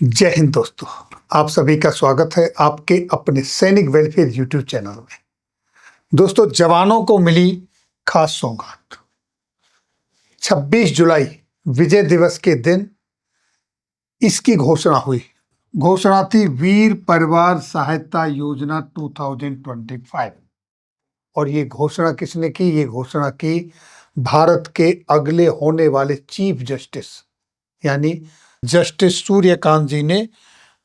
जय हिंद दोस्तों। आप सभी का स्वागत है आपके अपने सैनिक वेलफेयर यूट्यूब चैनल में। दोस्तों, जवानों को मिली खास सौगात। 26 जुलाई विजय दिवस के दिन इसकी घोषणा हुई। घोषणा थी वीर परिवार सहायता योजना 2025। और ये घोषणा किसने की? ये घोषणा की भारत के अगले होने वाले चीफ जस्टिस यानी जस्टिस सूर्यकांत जी ने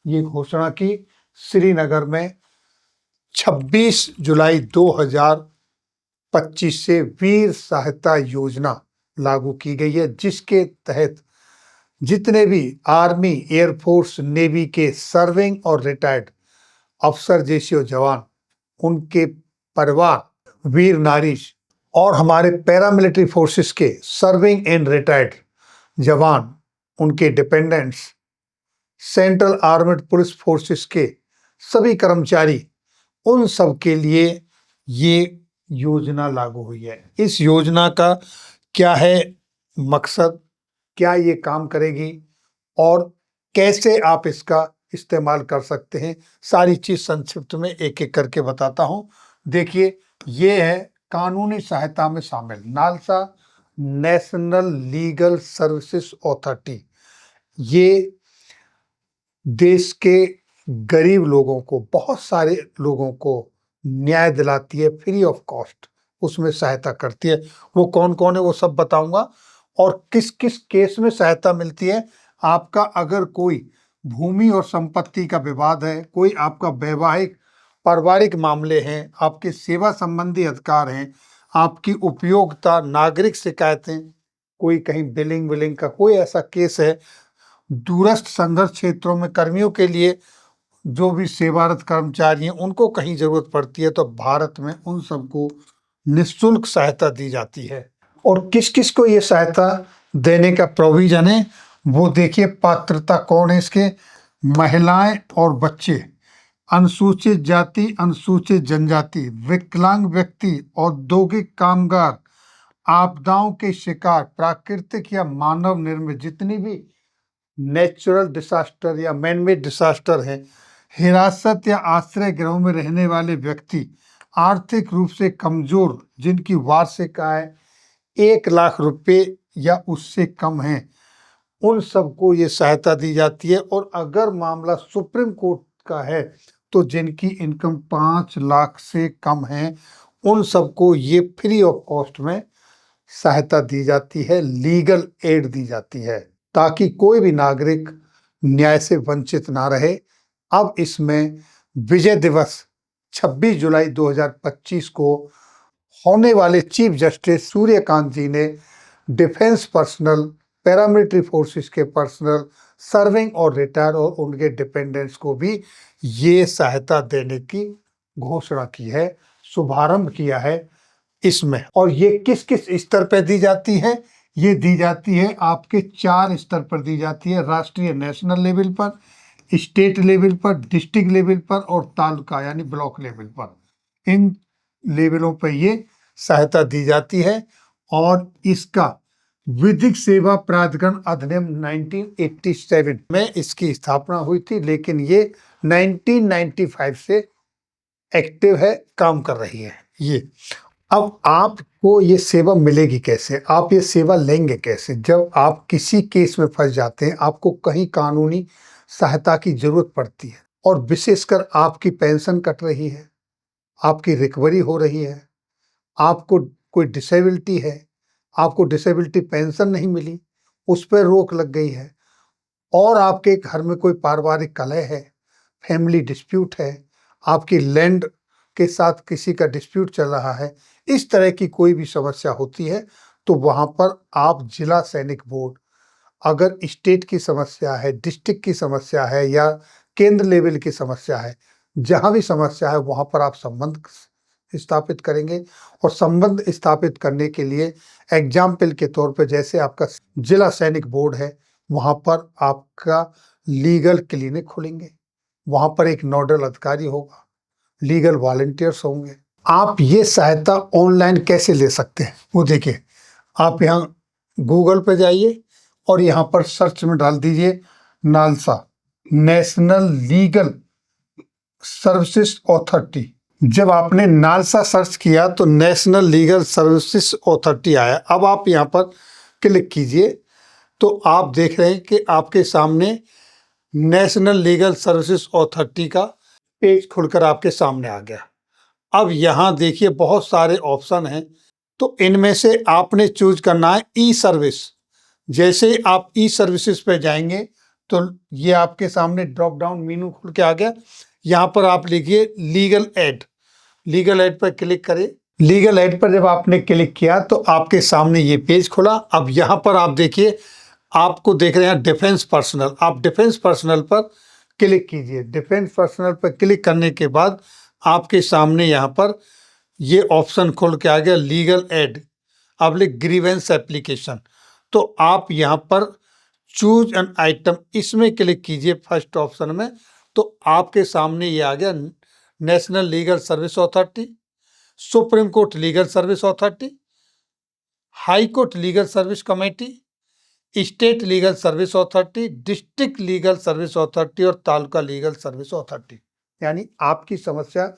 ये घोषणा की। श्रीनगर में 26 जुलाई 2025 से वीर सहायता योजना लागू की गई है, जिसके तहत जितने भी आर्मी, एयरफोर्स, नेवी के सर्विंग और रिटायर्ड अफसर जैसे जवान, उनके परिवार, वीर नारी और हमारे पैरामिलिट्री फोर्सेस के सर्विंग एंड रिटायर्ड जवान, उनके dependents, central armed police forces के सभी कर्मचारी, उन सब के लिए ये योजना लागू हुई है। इस योजना का क्या है मकसद, क्या ये काम करेगी और कैसे आप इसका इस्तेमाल कर सकते हैं, सारी चीज संक्षिप्त में एक एक करके बताता हूं। देखिए, ये है कानूनी सहायता में शामिल NALSA national legal services authority. ये देश के गरीब लोगों को, बहुत सारे लोगों को न्याय दिलाती है फ्री ऑफ कॉस्ट, उसमें सहायता करती है। वो कौन कौन है वो सब बताऊंगा और किस किस केस में सहायता मिलती है। आपका अगर कोई भूमि और संपत्ति का विवाद है, कोई आपका वैवाहिक पारिवारिक मामले हैं, आपके सेवा संबंधी अधिकार हैं, आपकी उपयोगिता, नागरिक शिकायतें, कोई कहीं बिलिंग विलिंग का कोई ऐसा केस है, दूरस्थ संघर्ष क्षेत्रों में कर्मियों के लिए जो भी सेवारत कर्मचारी हैं उनको कहीं जरूरत पड़ती है, तो भारत में उन सबको निःशुल्क सहायता दी जाती है। और किस किस को ये सहायता देने का प्रोविजन है वो देखिए। पात्रता कौन है इसके? महिलाएं और बच्चे, अनुसूचित जाति, अनुसूचित जनजाति, विकलांग व्यक्ति, औद्योगिक कामगार, आपदाओं के शिकार, प्राकृतिक या मानव निर्मित जितनी भी नेचुरल डिसास्टर या मैनमेड डिसास्टर है, हिरासत या आश्रय गृहों में रहने वाले व्यक्ति, आर्थिक रूप से कमजोर जिनकी वार्षिक आय 1 लाख रुपए या उससे कम है, उन सबको ये सहायता दी जाती है। और अगर मामला सुप्रीम कोर्ट का है तो जिनकी इनकम 5 लाख से कम है, उन सबको ये फ्री ऑफ कॉस्ट में सहायता दी जाती है, लीगल एड दी जाती है, ताकि कोई भी नागरिक न्याय से वंचित ना रहे। अब इसमें विजय दिवस 26 जुलाई 2025 को होने वाले चीफ जस्टिस सूर्यकांत जी ने डिफेंस पर्सनल, पैरामिलिट्री फोर्सेस के पर्सनल, सर्विंग और रिटायर और उनके डिपेंडेंट्स को भी ये सहायता देने की घोषणा की है, शुभारंभ किया है इसमें। और ये किस किस स्तर पर दी जाती है? ये दी जाती है आपके 4 स्तर पर दी जाती है। राष्ट्रीय नेशनल लेवल पर, स्टेट लेवल पर, डिस्ट्रिक्ट लेवल पर और तालुका यानी ब्लॉक लेवल पर। इन लेवलों पर ये सहायता दी जाती है। और इसका विधिक सेवा प्राधिकरण अधिनियम 1987 में इसकी स्थापना हुई थी, लेकिन ये 1995 से एक्टिव है, काम कर रही है ये। अब आपको ये सेवा मिलेगी कैसे, आप ये सेवा लेंगे कैसे? जब आप किसी केस में फंस जाते हैं, आपको कहीं कानूनी सहायता की जरूरत पड़ती है और विशेषकर आपकी पेंशन कट रही है, आपकी रिकवरी हो रही है, आपको कोई डिसेबिलिटी है, आपको डिसेबिलिटी पेंशन नहीं मिली, उस पर रोक लग गई है, और आपके घर में कोई पारिवारिक कलह है, फैमिली डिस्प्यूट है, आपकी लैंड के साथ किसी का डिस्प्यूट चल रहा है, इस तरह की कोई भी समस्या होती है, तो वहां पर आप जिला सैनिक बोर्ड, अगर स्टेट की समस्या है, डिस्ट्रिक्ट की समस्या है या केंद्र लेवल की समस्या है, जहां भी समस्या है वहां पर आप संबंध स्थापित करेंगे। और संबंध स्थापित करने के लिए एग्जाम्पल के तौर पर जैसे आपका जिला सैनिक बोर्ड है, वहां पर आपका लीगल क्लिनिक खोलेंगे, वहां पर एक नोडल अधिकारी होगा, लीगल वॉलंटियर्स होंगे। आप ये सहायता ऑनलाइन कैसे ले सकते हैं वो देखिए। आप यहाँ गूगल पे जाइए और यहाँ पर सर्च में डाल दीजिए NALSA national legal services authority. जब आपने नालसा सर्च किया तो नेशनल लीगल सर्विसेज अथॉरिटी आया। अब आप यहाँ पर क्लिक कीजिए तो आप देख रहे हैं कि आपके सामने नेशनल लीगल सर्विसेज अथॉरिटी का पेज खुलकर आपके सामने आ गया। अब यहाँ देखिए बहुत सारे ऑप्शन हैं, तो इनमें से आपने चूज करना है ई सर्विस। जैसे आप ई सर्विसेज पे जाएंगे तो ये आपके सामने ड्रॉप डाउन मेनू खुल के आ गया। यहाँ पर आप लिखिए लीगल एड। लीगल एड पर क्लिक करें। लीगल एड पर जब आपने क्लिक किया तो आपके सामने ये पेज खुला। अब यहाँ पर आप देखिए, आपको देख रहे हैं डिफेंस पर्सनल। आप डिफेंस पर्सनल पर क्लिक कीजिए। डिफेंस पर्सनल पर क्लिक करने के बाद आपके सामने यहाँ पर ये ऑप्शन खुल के आ गया legal aid public grievance application. तो आप यहाँ पर चूज एन आइटम इसमें क्लिक कीजिए फर्स्ट ऑप्शन में। तो आपके सामने ये आ गया national legal service authority, supreme court legal service authority, high court legal service committee, state legal service authority, district legal service authority और तालुका लीगल सर्विस अथॉरिटी। यानी आपकी समस्या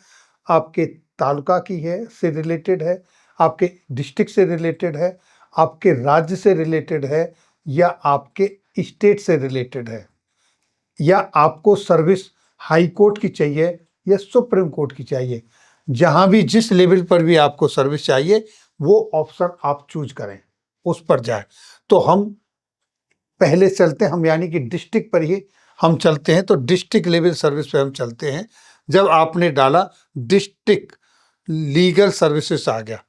आपके तालुका की है से रिलेटेड है, आपके डिस्ट्रिक्ट से रिलेटेड है, आपके राज्य से रिलेटेड है, या आपके स्टेट से रिलेटेड है, या आपको सर्विस हाई कोर्ट की चाहिए या सुप्रीम कोर्ट की चाहिए। जहां भी जिस लेवल पर भी आपको सर्विस चाहिए वो ऑप्शन आप चूज करें, उस पर जाए। तो हम पहले चलते हैं, हम यानी कि डिस्ट्रिक्ट पर ही हम चलते हैं। तो डिस्ट्रिक्ट लेवल सर्विस पे हम चलते हैं। जब आपने डाला डिस्ट्रिक्ट लीगल सर्विसेज आ गया।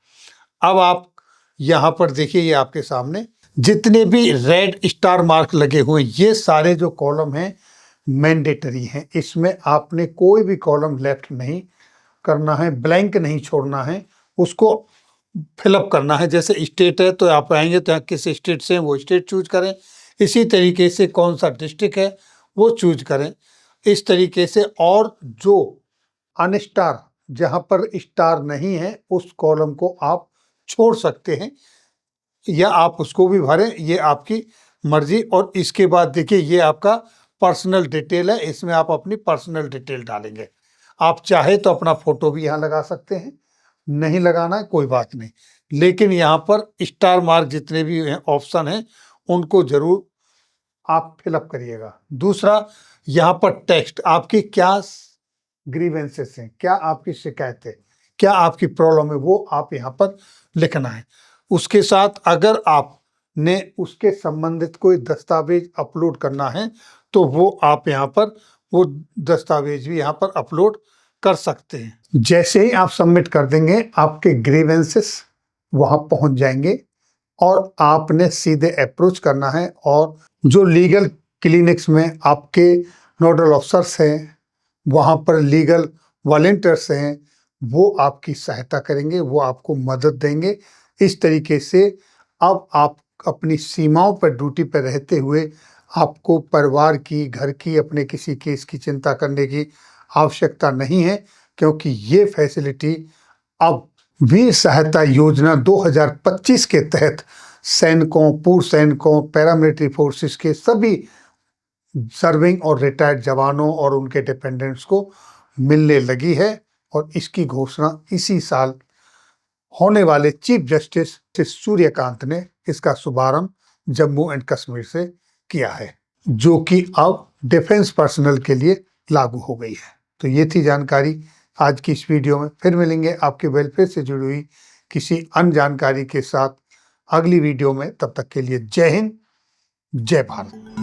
अब आप यहाँ पर देखिए, ये आपके सामने जितने भी रेड स्टार मार्क लगे हुए ये सारे जो कॉलम हैं मैंडेटरी हैं। इसमें आपने कोई भी कॉलम लेफ्ट नहीं करना है, ब्लैंक नहीं छोड़ना है, उसको फिलअप करना है। जैसे स्टेट है तो आप आएंगे तो किस स्टेट से हैं वो स्टेट चूज करें। इसी तरीके से कौन सा डिस्ट्रिक्ट है वो चूज करें इस तरीके से। और जो अनस्टार जहां पर स्टार नहीं है उस कॉलम को आप छोड़ सकते हैं या आप उसको भी भरें, ये आपकी मर्जी। और इसके बाद देखिए ये आपका पर्सनल डिटेल है, इसमें आप अपनी पर्सनल डिटेल डालेंगे। आप चाहे तो अपना फोटो भी यहाँ लगा सकते हैं, नहीं लगाना है कोई बात नहीं, लेकिन यहाँ पर स्टार मार्क जितने भी ऑप्शन हैं उनको जरूर आप फिलअप करिएगा। दूसरा, यहाँ पर टेक्स्ट आपकी क्या ग्रीवेंसेस हैं, क्या आपकी शिकायत है, क्या आपकी प्रॉब्लम है, वो आप यहाँ पर लिखना है। उसके साथ अगर आपने उसके संबंधित कोई दस्तावेज अपलोड करना है तो वो आप यहाँ पर वो दस्तावेज भी यहाँ पर अपलोड कर सकते हैं। जैसे ही आप सबमिट कर देंगे आपके ग्रीवेंसेस वहाँ पहुँच जाएंगे और आपने सीधे अप्रोच करना है। और जो लीगल क्लिनिक्स में आपके नोडल ऑफिसर्स हैं, वहाँ पर लीगल वॉलंटियर्स हैं, वो आपकी सहायता करेंगे, वो आपको मदद देंगे। इस तरीके से अब आप अपनी सीमाओं पर ड्यूटी पर रहते हुए आपको परिवार की, घर की, अपने किसी केस की चिंता करने की आवश्यकता नहीं है, क्योंकि ये फैसिलिटी अब वीर सहायता योजना 2025 के तहत सैनिकों, पूर्व सैनिकों, पैरामिलिट्री फोर्सेस के सभी सर्विंग और रिटायर्ड जवानों और उनके डिपेंडेंट्स को मिलने लगी है। और इसकी घोषणा इसी साल होने वाले चीफ जस्टिस सूर्यकांत ने इसका शुभारंभ जम्मू एंड कश्मीर से किया है, जो कि अब डिफेंस पर्सनल के लिए लागू हो गई है। तो ये थी जानकारी आज की इस वीडियो में। फिर मिलेंगे आपके वेलफेयर से जुड़ी हुई किसी अन्य जानकारी के साथ अगली वीडियो में। तब तक के लिए जय हिंद, जय भारत।